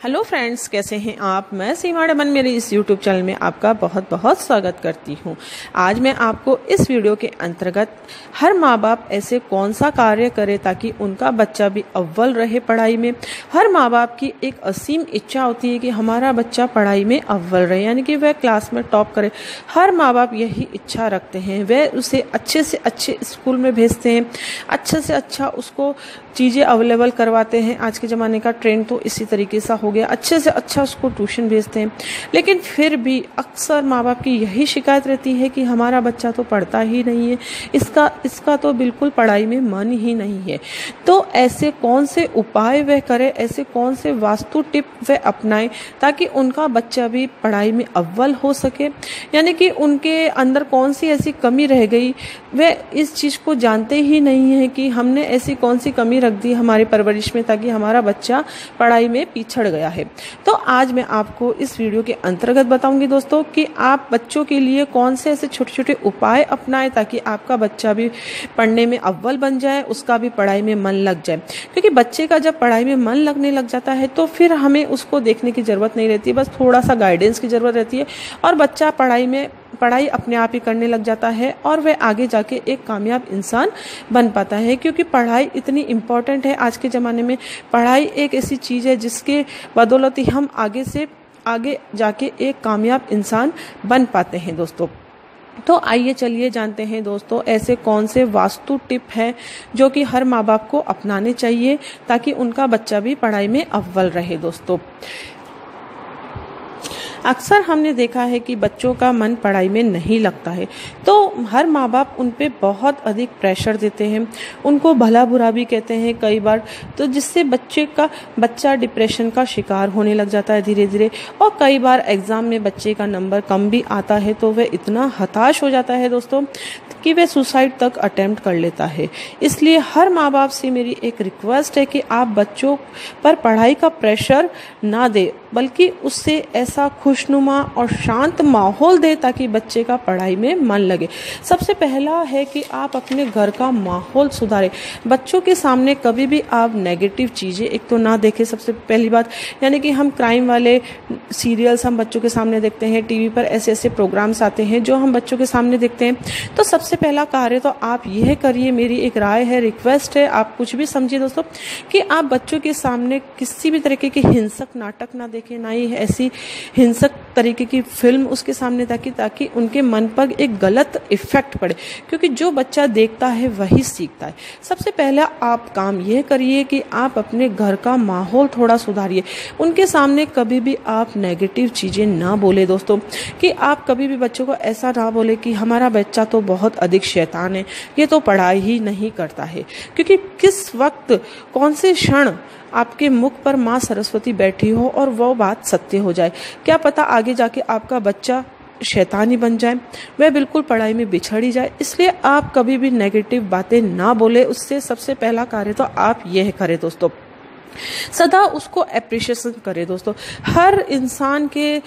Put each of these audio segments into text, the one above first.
Hello friends, कैसे हैं आप। मैं सीमा डमन मेरे इस यूट्यूब चैनल में आपका बहुत बहुत स्वागत करती हूं। आज मैं आपको इस वीडियो के अंतर्गत हर माँ बाप ऐसे कौन सा कार्य करे ताकि उनका बच्चा भी अव्वल रहे पढ़ाई में। हर माँ बाप की एक असीम इच्छा होती है कि हमारा बच्चा पढ़ाई में अव्वल रहे, यानी कि वह क्लास में टॉप करे। हर माँ बाप यही इच्छा रखते हैं, वह उसे अच्छे से अच्छे स्कूल में भेजते हैं, अच्छे से अच्छा उसको चीज़ें अवेलेबल करवाते हैं। आज के ज़माने का ट्रेंड तो इसी तरीके से हो गया, अच्छे से अच्छा उसको ट्यूशन भेजते हैं। लेकिन फिर भी अक्सर माँ बाप की यही शिकायत रहती है कि हमारा बच्चा तो पढ़ता ही नहीं है, इसका तो बिल्कुल पढ़ाई में मन ही नहीं है। तो ऐसे कौन से उपाय वह करे, ऐसे कौन से वास्तु टिप वह अपनाए ताकि उनका बच्चा भी पढ़ाई में अव्वल हो सके, यानी कि उनके अंदर कौन सी ऐसी कमी रह गई, वह इस चीज़ को जानते ही नहीं है कि हमने ऐसी कौन सी कमी रख दी हमारी परवरिश में ताकि हमारा बच्चा पढ़ाई में पिछड़ गया है। तो आज मैं आपको इस वीडियो के अंतर्गत बताऊंगी दोस्तों कि आप बच्चों के लिए कौन से ऐसे छोटे छोटे उपाय अपनाएं ताकि आपका बच्चा भी पढ़ने में अव्वल बन जाए, उसका भी पढ़ाई में मन लग जाए। क्योंकि बच्चे का जब पढ़ाई में मन लगने लग जाता है तो फिर हमें उसको देखने की जरूरत नहीं रहती, बस थोड़ा सा गाइडेंस की जरूरत रहती है और बच्चा पढ़ाई अपने आप ही करने लग जाता है और वह आगे जाके एक कामयाब इंसान बन पाता है। क्योंकि पढ़ाई इतनी इम्पोर्टेंट है आज के ज़माने में। पढ़ाई एक ऐसी चीज़ है जिसके बदौलत ही हम आगे जाके एक कामयाब इंसान बन पाते हैं दोस्तों। तो आइए चलिए जानते हैं दोस्तों ऐसे कौन से वास्तु टिप हैं जो कि हर माँ बाप को अपनाने चाहिए ताकि उनका बच्चा भी पढ़ाई में अव्वल रहे दोस्तों। अक्सर हमने देखा है कि बच्चों का मन पढ़ाई में नहीं लगता है, तो हर माँ बाप उन पे बहुत अधिक प्रेशर देते हैं, उनको भला बुरा भी कहते हैं कई बार, तो जिससे बच्चा डिप्रेशन का शिकार होने लग जाता है धीरे धीरे। और कई बार एग्ज़ाम में बच्चे का नंबर कम भी आता है तो वह इतना हताश हो जाता है दोस्तों कि वह सुसाइड तक अटेम्प्ट कर लेता है। इसलिए हर माँ बाप से मेरी एक रिक्वेस्ट है कि आप बच्चों पर पढ़ाई का प्रेशर ना दें, बल्कि उससे ऐसा खुशनुमा और शांत माहौल दे ताकि बच्चे का पढ़ाई में मन लगे। सबसे पहला है कि आप अपने घर का माहौल सुधारें। बच्चों के सामने कभी भी आप नेगेटिव चीज़ें एक तो ना देखें, सबसे पहली बात। यानी कि हम क्राइम वाले सीरियल्स हम बच्चों के सामने देखते हैं, टीवी पर ऐसे ऐसे प्रोग्राम्स आते हैं जो हम बच्चों के सामने देखते हैं। तो सबसे पहला कार्य तो आप यह करिए, मेरी एक राय है, रिक्वेस्ट है, आप कुछ भी समझिए दोस्तों, कि आप बच्चों के सामने किसी भी तरीके के हिंसक नाटक ना देखें, ना ही ऐसी हिंसक तरीके की फिल्म उसके सामने ताकि उनके मन पर एक गलत इफेक्ट पड़े। क्योंकि जो बच्चा देखता है वही सीखता है। सबसे पहला आप काम यह करिए कि आप अपने घर का माहौल थोड़ा सुधारिए। उनके सामने कभी भी आप नेगेटिव चीज़ें ना बोले दोस्तों, कि आप कभी भी बच्चों को ऐसा ना बोले कि हमारा बच्चा तो बहुत अधिक शैतान है, ये तो पढ़ाई ही नहीं करता है। क्योंकि किस वक्त कौन से क्षण आपके मुख पर माँ सरस्वती बैठी हो और वो बात सत्य हो जाए, क्या पता आगे जाके आपका बच्चा शैतान ही बन जाए, वह बिल्कुल पढ़ाई में बिछड़ ही जाए। इसलिए आप कभी भी नेगेटिव बातें ना बोले। उससे सबसे पहला कार्य तो आप यह करें दोस्तों, सदा उसको अप्रिशिएशन करें दोस्तों। हर इंसान के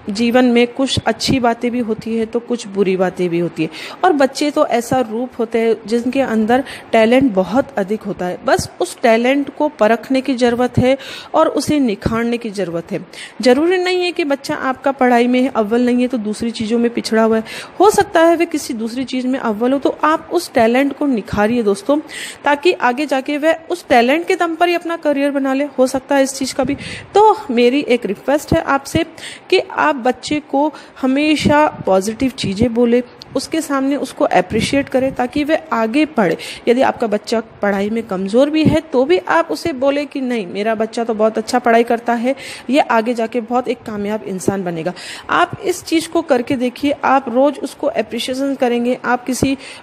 जीवन में कुछ अच्छी बातें भी होती है तो कुछ बुरी बातें भी होती है, और बच्चे तो ऐसा रूप होते हैं जिनके अंदर टैलेंट बहुत अधिक होता है। बस उस टैलेंट को परखने की ज़रूरत है और उसे निखारने की ज़रूरत है। ज़रूरी नहीं है कि बच्चा आपका पढ़ाई में अव्वल नहीं है तो दूसरी चीज़ों में पिछड़ा हुआ है, हो सकता है वह किसी दूसरी चीज़ में अव्वल हो, तो आप उस टैलेंट को निखारिए दोस्तों, ताकि आगे जाके वह उस टैलेंट के दम पर ही अपना करियर बना ले। हो सकता है इस चीज का भी। तो मेरी एक रिक्वेस्ट है आपसे कि आप बच्चे को हमेशा पॉजिटिव चीजें बोले, उसके सामने उसको अप्रिशिएट करें ताकि वह आगे पढ़े। यदि आपका बच्चा पढ़ाई में कमज़ोर भी है तो भी आप उसे बोले कि नहीं, मेरा बच्चा तो बहुत अच्छा पढ़ाई करता है, ये आगे जाके बहुत एक कामयाब इंसान बनेगा। आप इस चीज़ को करके देखिए, आप रोज़ उसको अप्रिशिएशन करेंगे। आप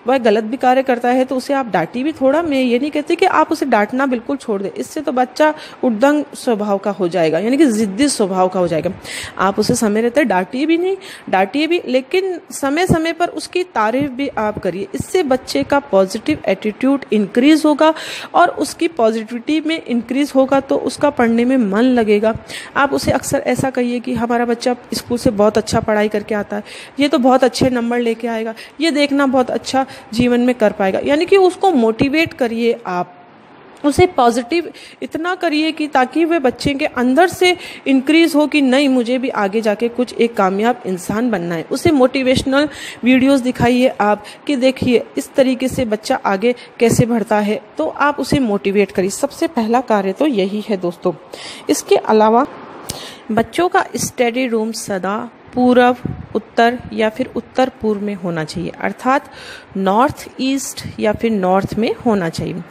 वह गलत भी कार्य करता है तो उसे आप डांटिए भी थोड़ा। मैं ये नहीं कहती कि आप उसे डांटना बिल्कुल छोड़ दें, इससे तो बच्चा उद्दंड स्वभाव का हो जाएगा, यानी कि जिद्दी स्वभाव का हो जाएगा। आप उसे समय रहते डांटिए भी, लेकिन समय समय पर उसकी तारीफ भी आप करिए। इससे बच्चे का पॉजिटिव एटीट्यूड इंक्रीज होगा और उसकी पॉजिटिविटी में इंक्रीज होगा तो उसका पढ़ने में मन लगेगा। आप उसे अक्सर ऐसा कहिए कि हमारा बच्चा स्कूल से बहुत अच्छा पढ़ाई करके आता है, ये तो बहुत अच्छे नंबर लेके आएगा, ये देखना बहुत अच्छा जीवन में कर पाएगा। यानी कि उसको मोटिवेट करिए आप। उसे पॉजिटिव इतना करिए कि ताकि वह बच्चे के अंदर से इंक्रीज हो कि नहीं, मुझे भी आगे जाके कुछ एक कामयाब इंसान बनना है। उसे मोटिवेशनल वीडियोस दिखाइए आप कि देखिए इस तरीके से बच्चा आगे कैसे बढ़ता है, तो आप उसे मोटिवेट करिए। सबसे पहला कार्य तो यही है दोस्तों। इसके अलावा बच्चों का स्टडी रूम सदा पूर्व, उत्तर या फिर उत्तर पूर्व में होना चाहिए, अर्थात नॉर्थ ईस्ट या फिर नॉर्थ में होना चाहिए।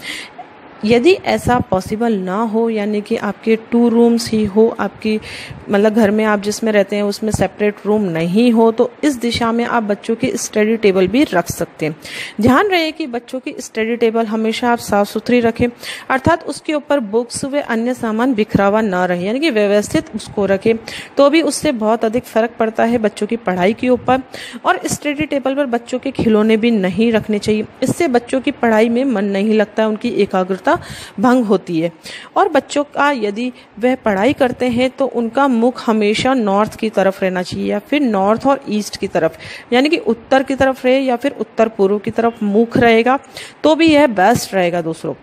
यदि ऐसा पॉसिबल ना हो, यानी कि आपके 2 रूम्स ही हो, आपकी मतलब घर में आप जिसमें रहते हैं उसमें सेपरेट रूम नहीं हो, तो इस दिशा में आप बच्चों की स्टडी टेबल भी रख सकते हैं। ध्यान रहे कि बच्चों की स्टडी टेबल हमेशा आप साफ सुथरी रखें, अर्थात उसके ऊपर बुक्स व अन्य सामान बिखरावा ना रहे, यानी कि व्यवस्थित उसको रखें, तो भी उससे बहुत अधिक फर्क पड़ता है बच्चों की पढ़ाई के ऊपर। और स्टडी टेबल पर बच्चों के खिलौने भी नहीं रखने चाहिए, इससे बच्चों की पढ़ाई में मन नहीं लगता, उनकी एकाग्रता भंग होती है। और बच्चों का यदि वह पढ़ाई करते हैं तो उनका मुख हमेशा नॉर्थ की तरफ रहना चाहिए, या फिर नॉर्थ और ईस्ट की तरफ, यानी कि उत्तर की तरफ रहे या फिर उत्तर पूर्व की तरफ मुख रहेगा, तो भी यह बेस्ट रहेगा दोस्तों।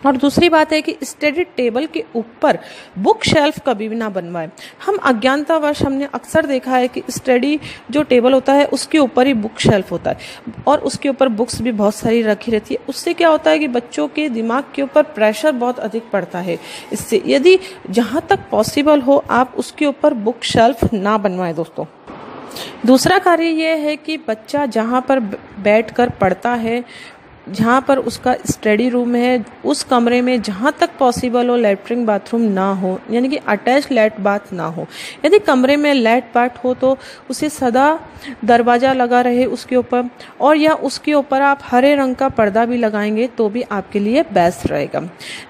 और दूसरी बात है कि स्टडी टेबल के ऊपर बुक शेल्फ कभी भी ना बनवाएं। हम अज्ञानतावश हमने अक्सर देखा है कि स्टडी जो टेबल होता है उसके ऊपर ही बुक शेल्फ होता है और उसके ऊपर बुक्स भी बहुत सारी रखी रहती है। उससे क्या होता है कि बच्चों के दिमाग के ऊपर प्रेशर बहुत अधिक पड़ता है। इससे यदि जहाँ तक पॉसिबल हो आप उसके ऊपर बुक शेल्फ ना बनवाएं दोस्तों। दूसरा कार्य यह है कि बच्चा जहाँ पर बैठकर पढ़ता है, जहाँ पर उसका स्टडी रूम है, उस कमरे में जहाँ तक पॉसिबल हो लैट्रिन बाथरूम ना हो, यानी कि अटैच लैट बाथ ना हो। यदि कमरे में लैट बाथ हो तो उसे सदा दरवाज़ा लगा रहे उसके ऊपर, और या उसके ऊपर आप हरे रंग का पर्दा भी लगाएंगे तो भी आपके लिए बेस्ट रहेगा।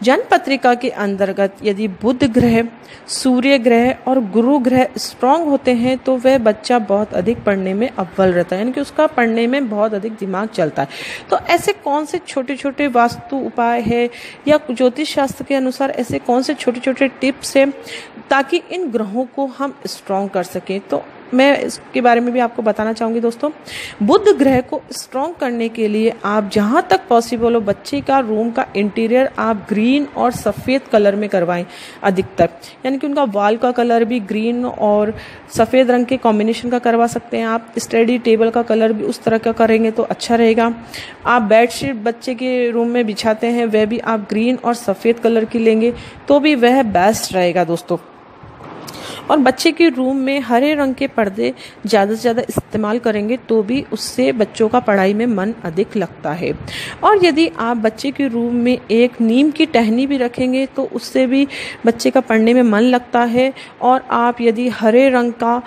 जन्म पत्रिका के अंतर्गत यदि बुध ग्रह, सूर्य ग्रह और गुरु ग्रह स्ट्रांग होते हैं तो वह बच्चा बहुत अधिक पढ़ने में अव्वल रहता है, यानी कि उसका पढ़ने में बहुत अधिक दिमाग चलता है। तो ऐसे कौन से छोटे छोटे वास्तु उपाय है या ज्योतिष शास्त्र के अनुसार ऐसे कौन से छोटे छोटे टिप्स हैं ताकि इन ग्रहों को हम स्ट्रॉन्ग कर सकें, तो मैं इसके बारे में भी आपको बताना चाहूँगी दोस्तों। बुध ग्रह को स्ट्रॉन्ग करने के लिए आप जहाँ तक पॉसिबल हो बच्चे का रूम का इंटीरियर आप ग्रीन और सफ़ेद कलर में करवाएं अधिकतर, यानी कि उनका वॉल का कलर भी ग्रीन और सफ़ेद रंग के कॉम्बिनेशन का करवा सकते हैं आप। स्टडी टेबल का कलर भी उस तरह का करेंगे तो अच्छा रहेगा। आप बेडशीट बच्चे के रूम में बिछाते हैं वह भी आप ग्रीन और सफ़ेद कलर की लेंगे तो भी वह बेस्ट रहेगा दोस्तों। और बच्चे के रूम में हरे रंग के पर्दे ज़्यादा से ज़्यादा इस्तेमाल करेंगे तो भी उससे बच्चों का पढ़ाई में मन अधिक लगता है। और यदि आप बच्चे के रूम में एक नीम की टहनी भी रखेंगे तो उससे भी बच्चे का पढ़ने में मन लगता है। और आप यदि हरे रंग का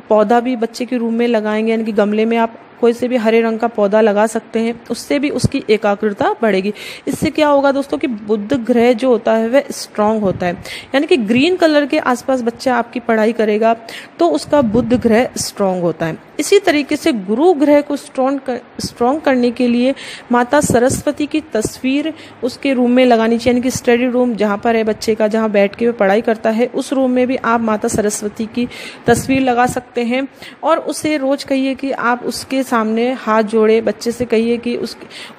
पौधा भी बच्चे के रूम में लगाएंगे, यानी कि गमले में आप कोई से भी हरे रंग का पौधा लगा सकते हैं, उससे भी उसकी एकाग्रता बढ़ेगी। इससे क्या होगा दोस्तों कि बुध ग्रह जो होता है वह स्ट्रांग होता है, यानी कि ग्रीन कलर के आसपास बच्चा आपकी पढ़ाई करेगा तो उसका बुध ग्रह स्ट्रांग होता है। इसी तरीके से गुरु ग्रह को स्ट्रांग करने के लिए माता सरस्वती की तस्वीर उसके रूम में लगानी चाहिए, यानी कि स्टडी रूम जहाँ पर है बच्चे का, जहाँ बैठ के वो पढ़ाई करता है, उस रूम में भी आप माता सरस्वती की तस्वीर लगा सकते हैं। और उसे रोज कहिए कि आप उसके सामने हाथ जोड़े, बच्चे से कहिए कि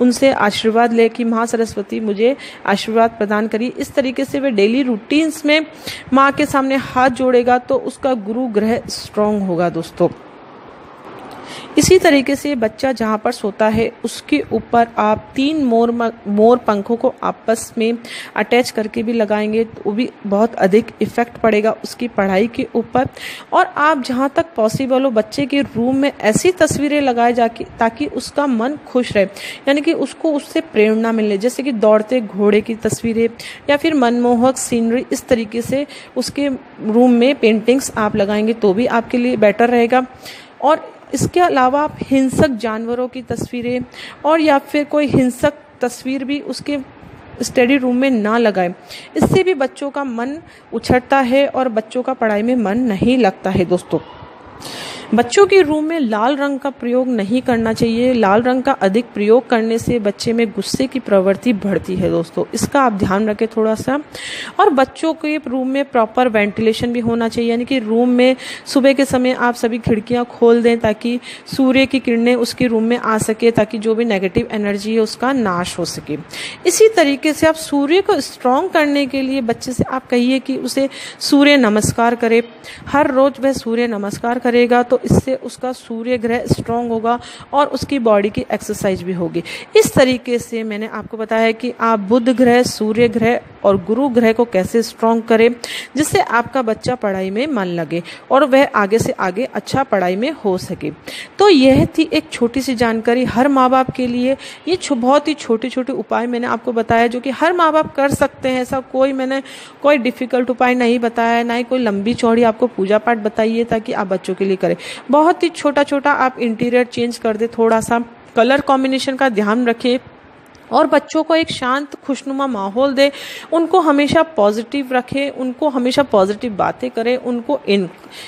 उनसे आशीर्वाद ले कि माँ सरस्वती मुझे आशीर्वाद प्रदान करिए। इस तरीके से वह डेली रूटीन्स में माँ के सामने हाथ जोड़ेगा तो उसका गुरु ग्रह स्ट्रांग होगा दोस्तों। इसी तरीके से बच्चा जहाँ पर सोता है उसके ऊपर आप 3 मोर पंखों को आपस में अटैच करके भी लगाएंगे तो भी बहुत अधिक इफेक्ट पड़ेगा उसकी पढ़ाई के ऊपर। और आप जहाँ तक पॉसिबल हो बच्चे के रूम में ऐसी तस्वीरें लगाए जाके ताकि उसका मन खुश रहे, यानी कि उसको उससे प्रेरणा मिले, जैसे कि दौड़ते घोड़े की तस्वीरें या फिर मनमोहक सीनरी। इस तरीके से उसके रूम में पेंटिंग्स आप लगाएंगे तो भी आपके लिए बेटर रहेगा। और इसके अलावा आप हिंसक जानवरों की तस्वीरें और या फिर कोई हिंसक तस्वीर भी उसके स्टडी रूम में ना लगाएं। इससे भी बच्चों का मन उछटता है और बच्चों का पढ़ाई में मन नहीं लगता है दोस्तों। बच्चों के रूम में लाल रंग का प्रयोग नहीं करना चाहिए। लाल रंग का अधिक प्रयोग करने से बच्चे में गुस्से की प्रवृत्ति बढ़ती है दोस्तों, इसका आप ध्यान रखें थोड़ा सा। और बच्चों के रूम में प्रॉपर वेंटिलेशन भी होना चाहिए, यानी कि रूम में सुबह के समय आप सभी खिड़कियां खोल दें ताकि सूर्य की किरणें उसके रूम में आ सके, ताकि जो भी नेगेटिव एनर्जी है उसका नाश हो सके। इसी तरीके से आप सूर्य को स्ट्रॉन्ग करने के लिए बच्चे से आप कहिए कि उसे सूर्य नमस्कार करे। हर रोज वह सूर्य नमस्कार करेगा तो इससे उसका सूर्य ग्रह स्ट्रॉन्ग होगा और उसकी बॉडी की एक्सरसाइज भी होगी। इस तरीके से मैंने आपको बताया कि आप बुध ग्रह, सूर्य ग्रह और गुरु ग्रह को कैसे स्ट्रॉन्ग करें जिससे आपका बच्चा पढ़ाई में मन लगे और वह आगे से आगे अच्छा पढ़ाई में हो सके। तो यह थी एक छोटी सी जानकारी हर माँ बाप के लिए। ये बहुत ही छोटे छोटे उपाय मैंने आपको बताया जो कि हर माँ बाप कर सकते हैं। ऐसा मैंने कोई डिफिकल्ट उपाय नहीं बताया, ना ही कोई लंबी चौड़ी आपको पूजा पाठ बताइए ताकि आप बच्चों के लिए करें। बहुत ही छोटा छोटा आप इंटीरियर चेंज कर दे, थोड़ा सा कलर कॉम्बिनेशन का ध्यान रखें और बच्चों को एक शांत खुशनुमा माहौल दे, उनको हमेशा पॉजिटिव रखें, उनको हमेशा पॉजिटिव बातें करें, उनको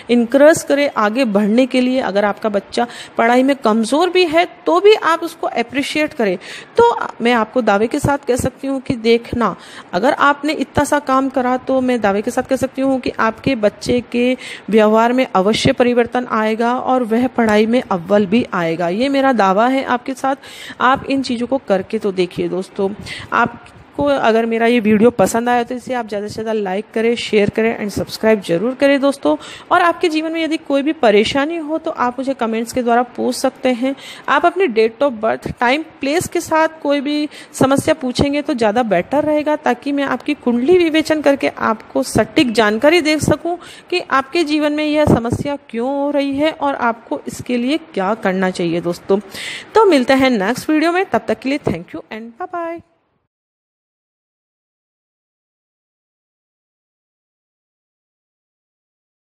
इनकरेज करें आगे बढ़ने के लिए। अगर आपका बच्चा पढ़ाई में कमज़ोर भी है तो भी आप उसको अप्रिशिएट करें। तो मैं आपको दावे के साथ कह सकती हूँ कि देखना, अगर आपने इतना सा काम करा तो मैं दावे के साथ कह सकती हूँ कि आपके बच्चे के व्यवहार में अवश्य परिवर्तन आएगा और वह पढ़ाई में अव्वल भी आएगा। ये मेरा दावा है आपके साथ। आप इन चीज़ों को करके तो देखिए दोस्तों। आपको अगर मेरा ये वीडियो पसंद आया तो इसे आप ज़्यादा से ज़्यादा लाइक करें, शेयर करें एंड सब्सक्राइब जरूर करें दोस्तों। और आपके जीवन में यदि कोई भी परेशानी हो तो आप मुझे कमेंट्स के द्वारा पूछ सकते हैं। आप अपनी date of birth, time, place के साथ कोई भी समस्या पूछेंगे तो ज़्यादा बेटर रहेगा, ताकि मैं आपकी कुंडली विवेचन करके आपको सटीक जानकारी दे सकूं कि आपके जीवन में यह समस्या क्यों हो रही है और आपको इसके लिए क्या करना चाहिए दोस्तों। तो मिलते हैं नेक्स्ट वीडियो में, तब तक के लिए thank you and bye bye.